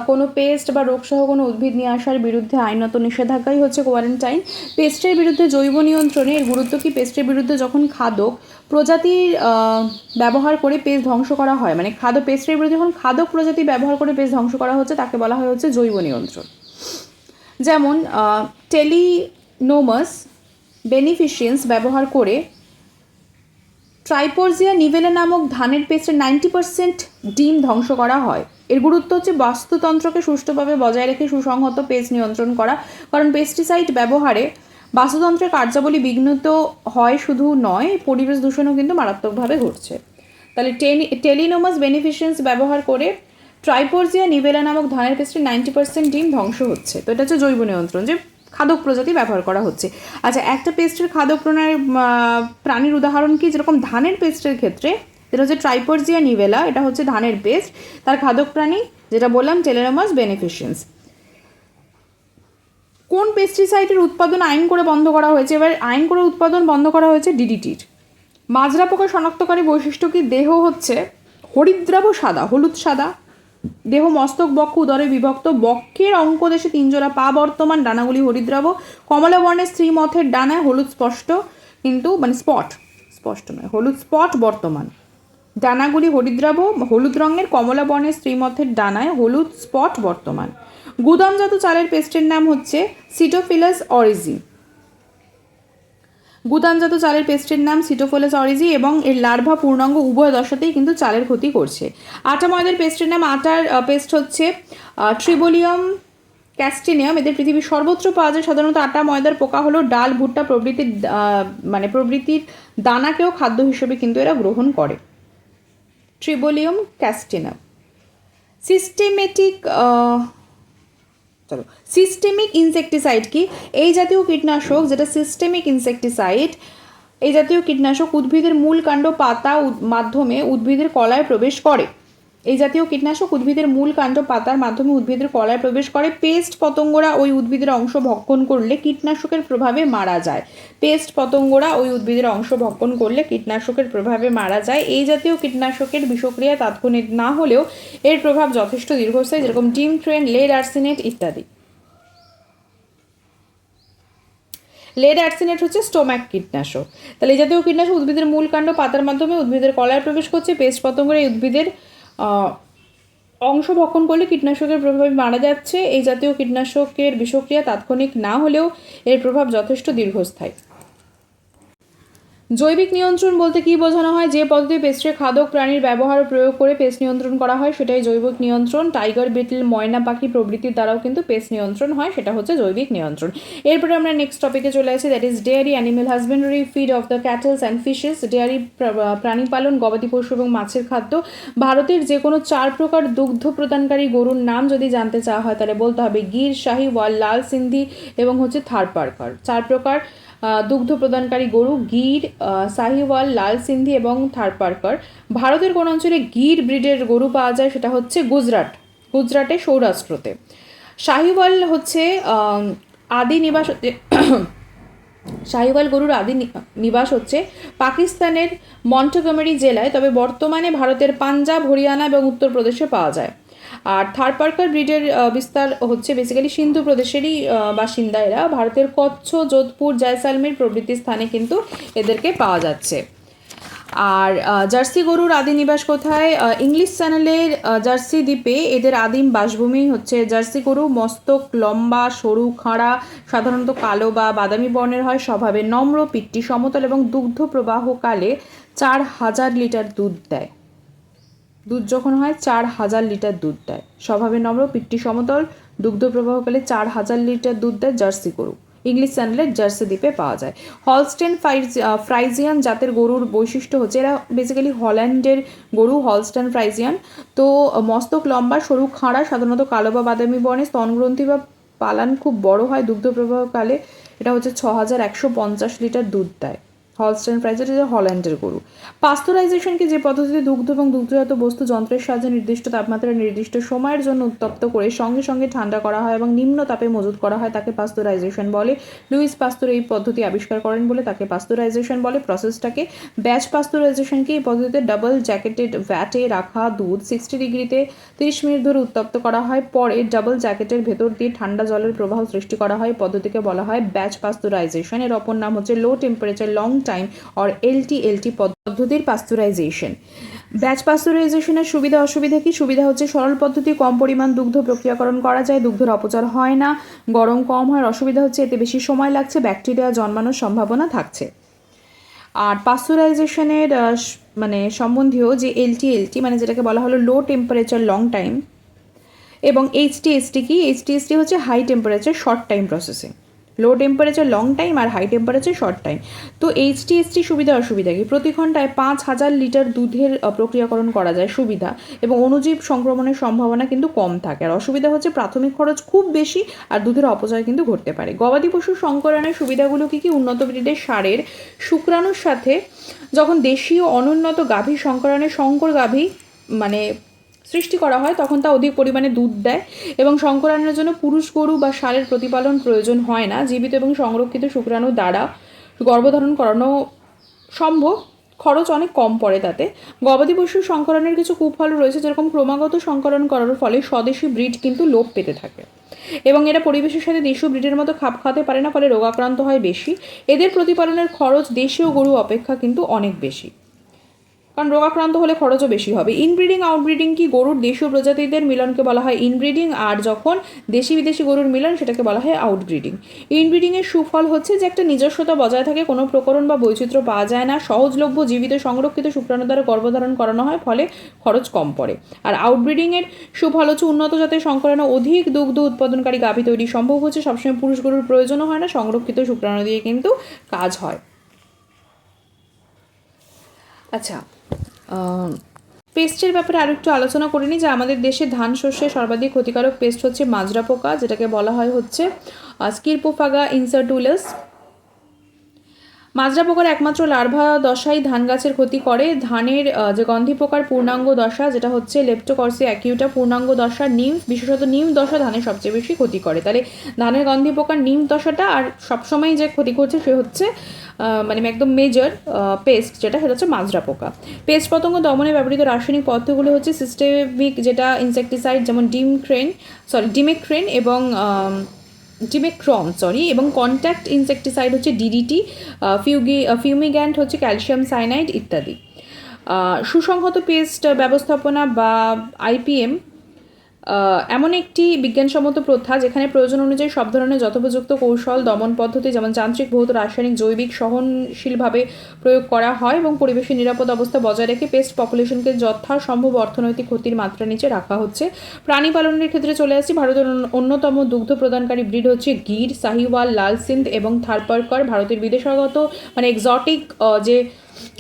কোনো পেস্ট বা রোগসহ কোনো উদ্ভিদ নিয়ে আসার বিরুদ্ধে আইনত নিষেধাজ্ঞাই হচ্ছে কোয়ারেন্টাইন। পেস্টের বিরুদ্ধে জৈব নিয়ন্ত্রণে এর গুরুত্ব কি? পেস্টের বিরুদ্ধে যখন খাদক প্রজাতির ব্যবহার করে পেস্ট ধ্বংস করা হয়, মানে পেস্টের বিরুদ্ধে যখন খাদক প্রজাতি ব্যবহার করে পেস্ট ধ্বংস করা হচ্ছে, তাকে বলা হয় হচ্ছে জৈব নিয়ন্ত্রণ। যেমন টেলিনোমাস বেনিফিসিয়েন্স ব্যবহার করে ট্রাইপোরজিয়া নিভেলা নামক ধানের পেস্টের 90% ডিম ধ্বংস করা হয়। এর গুরুত্ব হচ্ছে বাস্তুতন্ত্রকে সুষ্ঠুভাবে বজায় রেখে সুসংহত পেস্ট নিয়ন্ত্রণ করা, কারণ পেস্টিসাইড ব্যবহারে বাস্তুতন্ত্রের কার্যাবলী বিঘ্নিত হয় শুধু নয়, পরিবেশ দূষণও কিন্তু মারাত্মকভাবে ঘটছে। তাহলে টেলিনোমাস বেনিফিসিয়েন্স ব্যবহার করে ট্রাইপোরজিয়া নিভেলা নামক ধানের পেস্টের 90% ডিম ধ্বংস হচ্ছে। তো এটা হচ্ছে জৈব নিয়ন্ত্রণ, যে খাদক প্রজাতি ব্যবহার করা হচ্ছে। আচ্ছা, একটা পেস্টের খাদক প্রাণীর উদাহরণ কি? যেরকম ধানের পেস্টের ক্ষেত্রে যেটা হচ্ছে ট্রাইপোরজিয়া নিভেলা, এটা হচ্ছে ধানের পেস্ট, তার খাদক প্রাণী যেটা বললাম টেলিনোমাস বেনিফিসিয়েন্স। কোন পেস্টিসাইডের উৎপাদন আইন করে বন্ধ করা হয়েছে? এবার আইন করে উৎপাদন বন্ধ করা হয়েছে ডিডিটির। মাজরা পোকা শনাক্তকারী বৈশিষ্ট্য কি? দেহ হচ্ছে হরিদ্রাভ সাদা, হলুদ সাদা। দেহ মস্তক বক্ষ উদরে বিভক্ত। বক্ষের অঙ্কদেশে 3 জোড়া পা বর্তমান, ডানাগুলি হরিদ্রাভ। কমলা বর্ণের স্ত্রীমথের ডানায় হলুদ স্পষ্ট, কিন্তু মানে স্পষ্ট নয়, হলুদ স্পট বর্তমান। ডানাগুলি হরিদ্রাভ হলুদ রঙের, কমলা বর্ণের স্ত্রীমথের ডানায় হলুদ স্পট বর্তমান। গুদামজাত চালের পেস্টের নাম হচ্ছে সিটোফিলাস অরিজি। গুদামজাত চালের পেস্টের নাম সিটোফিলাস অরিজি এবং এর লার্ভা পূর্ণাঙ্গ উভয় দশাতেই কিন্তু চালের ক্ষতি করছে। আটা ময়দার পেস্টের নাম, আটার পেস্ট হচ্ছে ট্রিবোলিয়াম ক্যাস্টিনিয়াম। এদের পৃথিবীর সর্বত্র পাওয়া যায়। সাধারণত আটা ময়দার পোকা হলো ডাল, ভুট্টা প্রভৃতির দানাকেও খাদ্য হিসেবে কিন্তু এরা গ্রহণ করে। ট্রিবোলিয়াম ক্যাস্টিনিয়াম। সিস্টেমিক ইনসেকটিসাইড কি? এই জাতীয় কীটনাশক, যেটা সিস্টেমিক ইনসেকটিসাইড, এই জাতীয় কীটনাশক উদ্ভিদের মূল কাণ্ড পাতা মাধ্যমে উদ্ভিদের কলায় প্রবেশ করে। এই জাতীয় কীটনাশক উদ্ভিদের মূল কাণ্ড পাতার মাধ্যমে উদ্ভিদের কলায় প্রবেশ করে। পেস্ট পতঙ্গরা ওই উদ্ভিদের অংশ ভক্ষণ করলে কীটনাশকের প্রভাবে মারা যায়। পেস্ট পতঙ্গরা ওই উদ্ভিদের অংশ ভক্ষণ করলে কীটনাশকের প্রভাবে মারা যায়। এই জাতীয় কীটনাশকের বিষক্রিয়া তাৎক্ষণিক না হলেও এর প্রভাব যথেষ্ট দীর্ঘস্থায়ী, যেরকম ডিমথ্রেন, লেড আর্সেনেট ইত্যাদি। লেড আর্সেনেট হচ্ছে স্টোম্যাক কীটনাশক। তাহলে এই জাতীয় কীটনাশক উদ্ভিদের মূল কাণ্ড পাতার মাধ্যমে উদ্ভিদের কলায় প্রবেশ করছে। পেস্ট পতঙ্গরা এই উদ্ভিদের অংশ ভক্ষণ করলে কীটনাশকের প্রভাবে মারা যাচ্ছে। এই জাতীয় কীটনাশকের বিষক্রিয়া তাৎক্ষণিক না হলেও এর প্রভাব যথেষ্ট দীর্ঘস্থায়ী। জৈবিক নিয়ন্ত্রণ বলতে কী বোঝানো হয়? যে পদ্ধতি পেস্টে খাদক প্রাণীর ব্যবহার প্রয়োগ করে পেস্ট নিয়ন্ত্রণ করা হয়, সেটাই জৈবিক নিয়ন্ত্রণ। টাইগার বিটল, ময়না পাখি প্রভৃতির দ্বারাও কিন্তু পেস্ট নিয়ন্ত্রণ হয়, সেটা হচ্ছে জৈবিক নিয়ন্ত্রণ। এরপরে আমরা নেক্সট টপিকে চলে আসি, that is dairy animal husbandry, feed of the cattles and fishes. Dairy প্রাণী পালন, গবাদি পশু এবং মাছের খাদ্য। ভারতের যে কোনো 4 প্রকার দুগ্ধ প্রদানকারী গরুর নাম যদি জানতে চাওয়া হয়, তাহলে বলতে হবে গির, শাহিওয়াল, লাল সিন্ধি এবং হচ্ছে থারপারকার। 4 প্রকার দুগ্ধ প্রদানকারী গরু: গির, শাহিওয়াল, লাল সিন্ধি এবং থারপারকার। ভারতের কোন অঞ্চলে গির ব্রিডের গরু পাওয়া যায়? সেটা হচ্ছে গুজরাটে, সৌরাষ্ট্রতে। শাহিওয়াল হচ্ছে আদি নিবাস শাহিওয়াল গরুর আদি নিবাস হচ্ছে পাকিস্তানের মন্টগোমেরি জেলায়, তবে বর্তমানে ভারতের পাঞ্জাব, হরিয়ানা এবং উত্তরপ্রদেশে পাওয়া যায়। আর থারপারকার ব্রিডের বিস্তার হচ্ছে বেসিক্যালি সিন্ধু প্রদেশেরই বাসিন্দা এরা। ভারতের কচ্ছ, যোধপুর, জয়সালমের প্রভৃতি স্থানে কিন্তু এদেরকে পাওয়া যাচ্ছে। আর জার্সি গরুর আদি নিবাস কোথায়? ইংলিশ চ্যানেলের জার্সি দ্বীপে এদের আদিম বাসভূমি হচ্ছে। জার্সি গরু মস্তক লম্বা, সরু, খাঁড়া, সাধারণত কালো বা বাদামি বর্ণের হয়, স্বভাবে নম্র, পিঠটি সমতল এবং দুগ্ধ প্রবাহকালে 4000 লিটার দুধ দেয়। দুধ যখন হয় 4000 লিটার দুধ দেয়। স্বভাবে নম্র, পিঠটি সমতল, দুগ্ধ প্রবাহকালে 4000 লিটার দুধ দেয় জার্সি গরু। ইংলিশ চ্যানেলের জার্সি দ্বীপে পাওয়া যায়। হলস্টেন ফ্রাইজিয়ান জাতের গরুর বৈশিষ্ট্য হচ্ছে, এরা বেসিক্যালি হল্যান্ডের গরু, হলস্টেন ফ্রাইজিয়ান। তো মস্তক লম্বা, সরু, খাঁড়া, সাধারণত কালো বা বাদামি বর্ণে, স্তনগ্রন্থি বা পালান খুব বড় হয়। দুগ্ধ প্রবাহকালে এটা হচ্ছে 6150 লিটার দুধ দেয়। হলস্টেন ফ্রাইজিয়ান হচ্ছে হল্যান্ডের গরু। পাস্তুরাইজেশনকে যে পদ্ধতিতে দুগ্ধ এবং দুগ্ধজাত বস্তু যন্ত্রের সাহায্যে নির্দিষ্ট তাপমাত্রায় নির্দিষ্ট সময়ের জন্য উত্তপ্ত করে সঙ্গে সঙ্গে ঠান্ডা করা হয় এবং নিম্ন তাপে মজুত করা হয়, তাকে পাস্তুরাইজেশন বলে। লুইস পাস্তুর এই পদ্ধতি আবিষ্কার করেন বলে তাকে পাস্তুরাইজেশন বলে। প্রসেসটাকে ব্যাচ পাস্তুরাইজেশনকে এই পদ্ধতিতে ডাবল জ্যাকেটেড ভ্যাটে রাখা দুধ 60 ডিগ্রিতে 30 মিনিট ধরে উত্তপ্ত করা হয়। পরে ডাবল জ্যাকেটের ভেতর দিয়ে ঠান্ডা জলের প্রবাহ সৃষ্টি করা হয়। পদ্ধতিকে বলা হয় ব্যাচ পাস্তুরাইজেশন। এর অপর নাম হচ্ছে লো temperature long time or LTLT পদ্ধতির পাস্তুরাইজেশন। ব্যাচ পাস্তুরাইজেশনের সুবিধা অসুবিধা কি? সুবিধা হচ্ছে সরল পদ্ধতি, কম পরিমাণ দুগ্ধ প্রক্রিয়াকরণ করা যায়, দুগ্ধের অপচয় হয় না, গরম কম হয়। অসুবিধা হচ্ছে এতে বেশি সময় লাগছে, ব্যাকটেরিয়া জন্মানোর সম্ভাবনা থাকছে। আর পাস্তুরাইজেশনের মানে সম্বন্ধীয় যে LTLT মানে যেটাকে বলা হলো লো টেম্পারেচার লং টাইম, এবং HTST কি? HTST হচ্ছে high temperature short time processing. Low temperature long time আর হাই টেম্পারেচার শর্ট টাইম। তো HTST সুবিধা অসুবিধা কি? প্রতি ঘন্টায় 5000 লিটার দুধের প্রক্রিয়াকরণ করা যায়, সুবিধা, এবং অণুজীব সংক্রমণের সম্ভাবনা কিন্তু কম থাকে। আর অসুবিধা হচ্ছে প্রাথমিক খরচ খুব বেশি আর দুধের অপচয় কিন্তু ঘটতে পারে। গবাদি পশুর সংকরণের সুবিধাগুলো কি কি? উন্নত ব্রিডের ষাঁড়ের শুক্রাণুর সাথে যখন দেশীয় অনুন্নত গাভী সংকরণের সংকর গাভী মানে সৃষ্টি করা হয় তখন তা অধিক পরিমাণে দুধ দেয় এবং সংকরণের জন্য পুরুষ গরু বা ষাঁড়ের প্রতিপালন প্রয়োজন হয় না। জীবিত এবং সংরক্ষিত শুক্রাণু দ্বারা গর্ভধারণ করানো সম্ভব, খরচ অনেক কম পড়ে তাতে। গবাদি পশুর সংকরণের কিছু কুফল রয়েছে, যেরকম ক্রমাগত সংকরণ করার ফলে স্বদেশি ব্রিড কিন্তু লোপ পেতে থাকে এবং এরা পরিবেশের সাথে দেশীয় ব্রিডের মতো খাপ খাওয়াতে পারে না, ফলে রোগাক্রান্ত হয় বেশি। এদের প্রতিপালনের খরচ দেশীয় গরু অপেক্ষা কিন্তু অনেক বেশি, কারণ রোগাক্রান্ত হলে খরচও বেশি হবে। ইনব্রিডিং আউটব্রিডিং কি? গরুর দেশীয় প্রজাতিদের মিলনকে বলা হয় ইনব্রিডিং, আর যখন দেশি বিদেশি গরুর মিলন সেটাকে বলা হয় আউটব্রিডিং। ইনব্রিডিংয়ের সুফল হচ্ছে যে একটা নিজস্বতা বজায় থাকে, কোনো প্রকরণ বা বৈচিত্র্য পাওয়া যায় না, সহজলভ্য জীবিত সংরক্ষিত শুক্রাণু দ্বারা গর্ভধারণ করানো হয়, ফলে খরচ কম পড়ে। আর আউটব্রিডিংয়ের সুফল হচ্ছে উন্নত জাতের সংকরণে অধিক দুগ্ধ উৎপাদনকারী গাভী তৈরি সম্ভব হচ্ছে, সবসময় পুরুষ গরুর প্রয়োজনও হয় না, সংরক্ষিত শুক্রাণু দিয়ে কিন্তু কাজ হয়। আচ্ছা, পেস্টের ব্যাপারে আরও একটু আলোচনা করে নিই যে আমাদের দেশে ধান শস্যে সর্বাধিক ক্ষতিকারক পেস্ট হচ্ছে মাজরা পোকা, যেটাকে বলা হয় হচ্ছে স্কিরপোফাগা ইনসার্টুলাস। মাজরা পোকার একমাত্র লার্ভা দশাই ধান গাছের ক্ষতি করে। ধানের যে গন্ধি পোকার পূর্ণাঙ্গ দশা যেটা হচ্ছে লেপ্টোকর্সি অ্যাকিউটা পূর্ণাঙ্গ দশা, নিম, বিশেষত নিম দশা ধানের সবচেয়ে বেশি ক্ষতি করে। তাহলে ধানের গন্ধি পোকার নিম দশাটা, আর সবসময় যে ক্ষতি করছে সে হচ্ছে মানে একদম মেজর পেস্ট যেটা, সেটা হচ্ছে মাজরা পোকা। পেস্ট পতঙ্গ দমনে ব্যবহৃত রাসায়নিক পদার্থগুলো হচ্ছে সিস্টেমিক যেটা ইনসেকটিসাইড, যেমন ডিমেক্রেন এবং ডিমেক্রন এবং কন্ট্যাক্ট ইনসেকটিসাইড হচ্ছে DDT, ফিউমিগ্যান্ট হচ্ছে ক্যালসিয়াম সাইনাইড ইত্যাদি। সুসংহত পেস্ট ব্যবস্থাপনা বা IPM এমন একটি বিজ্ঞানসম্মত প্রথা যেখানে প্রয়োজন অনুযায়ী সব ধরনের যথোপযুক্ত কৌশল দমন পদ্ধতি যেমন যান্ত্রিক, ভৌত, রাসায়নিক, জৈবিক সহনশীলভাবে প্রয়োগ করা হয় এবং পরিবেশের নিরাপদ অবস্থা বজায় রেখে পেস্ট পপুলেশনকে যথাসম্ভব অর্থনৈতিক ক্ষতির মাত্রা নিচে রাখা হচ্ছে। প্রাণী পালনের ক্ষেত্রে চলে আসছি। ভারতের অন্যতম দুগ্ধ প্রদানকারী ব্রিড হচ্ছে গির, সাহিওয়াল, লাল সিন্ধ এবং থারপারকার। ভারতের বিদেশাগত মানে এক্সটিক যে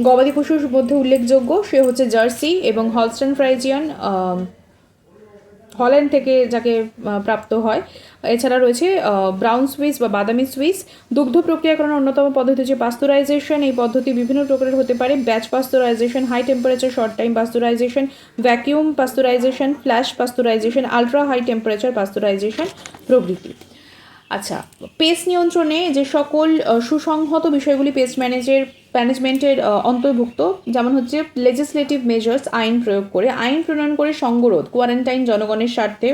গবাদি পশুর মধ্যে উল্লেখযোগ্য সে হচ্ছে জার্সি এবং হলস্টেন ফ্রাইজিয়ান, হল্যান্ড থেকে যাকে প্রাপ্ত হয়। এছাড়া রয়েছে ব্রাউন সুইস বা বাদামি সুইস। দুগ্ধ প্রক্রিয়াকরণের অন্যতম পদ্ধতি হচ্ছে পাস্তুরাইজেশন। এই পদ্ধতি বিভিন্ন প্রকারের হতে পারে: batch pasteurization, high temperature short time pasteurization, vacuum pasteurization, flash pasteurization, ultra high temperature pasteurization প্রভৃতি। আচ্ছা, পেস্ট নিয়ন্ত্রণে যে সকল সুসংহত বিষয়গুলি পেস্ট ম্যানেজমেন্টের অন্তর্ভুক্ত, যেমন হচ্ছে লেজিসলেটিভ মেজার্স, আইন প্রয়োগ করে, আইন প্রণয়ন করে সঙ্গরোধ, কোয়ারেন্টাইন, জনগণের স্বার্থে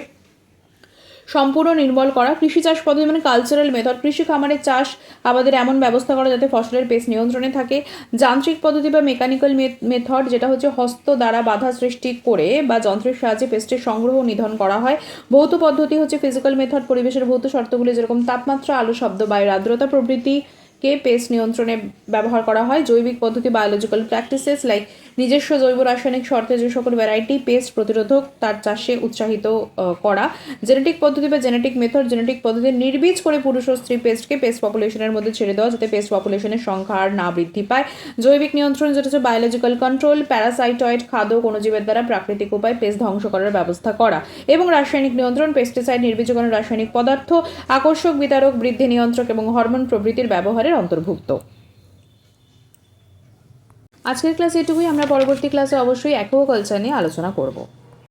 সম্পূর্ণ নির্মূল করা, কৃষি চাষ পদ্ধতি মানে কালচারাল মেথড, কৃষি খামারের চাষ আবাদের এমন ব্যবস্থা করা যাতে ফসলের পেস্ট নিয়ন্ত্রণে থাকে, যান্ত্রিক পদ্ধতি বা মেকানিক্যাল মেথড, যেটা হচ্ছে হস্ত দ্বারা বাধা সৃষ্টি করে বা যন্ত্রের সাহায্যে পেস্টের সংগ্রহ ও নিধন করা হয়, ভৌত পদ্ধতি হচ্ছে ফিজিক্যাল মেথড, পরিবেশের ভৌত শর্তগুলি যেরকম তাপমাত্রা, আলো, শব্দ, বায়ুর আর্দ্রতা প্রভৃতিকে পেস্ট নিয়ন্ত্রণে ব্যবহার করা হয়, জৈবিক পদ্ধতি, বায়োলজিক্যাল প্র্যাকটিসেস লাইক নিজস্ব জৈব রাসায়নিক শর্তে যে সকল ভ্যারাইটি পেস্ট প্রতিরোধক তার চাষে উৎসাহিত করা, জেনেটিক পদ্ধতি বা জেনেটিক মেথড, জেনেটিক পদ্ধতি নির্বীজ করে পুরুষ ও স্ত্রী পেস্টকে পেস্ট পপুলেশনের মধ্যে ছেড়ে দেওয়া যাতে পেস্ট পপুলেশনের সংখ্যা আর না বৃদ্ধি পায়, জৈবিক নিয়ন্ত্রণ যেটা হচ্ছে বায়োলজিক্যাল কন্ট্রোল, প্যারাসাইটয়েড খাদ্য অণুজীবের দ্বারা প্রাকৃতিক উপায় পেস্ট ধ্বংস করার ব্যবস্থা করা, এবং রাসায়নিক নিয়ন্ত্রণ, পেস্টিসাইড, নির্বীজকরণ রাসায়নিক পদার্থ, আকর্ষক বিতারক, বৃদ্ধি নিয়ন্ত্রক এবং হরমোন প্রভৃতির ব্যবহারের অন্তর্ভুক্ত। আজকের ক্লাসে এটুকুই। আমরা পরবর্তী ক্লাসে অবশ্যই অ্যাকুয়াকালচার নিয়ে আলোচনা করব।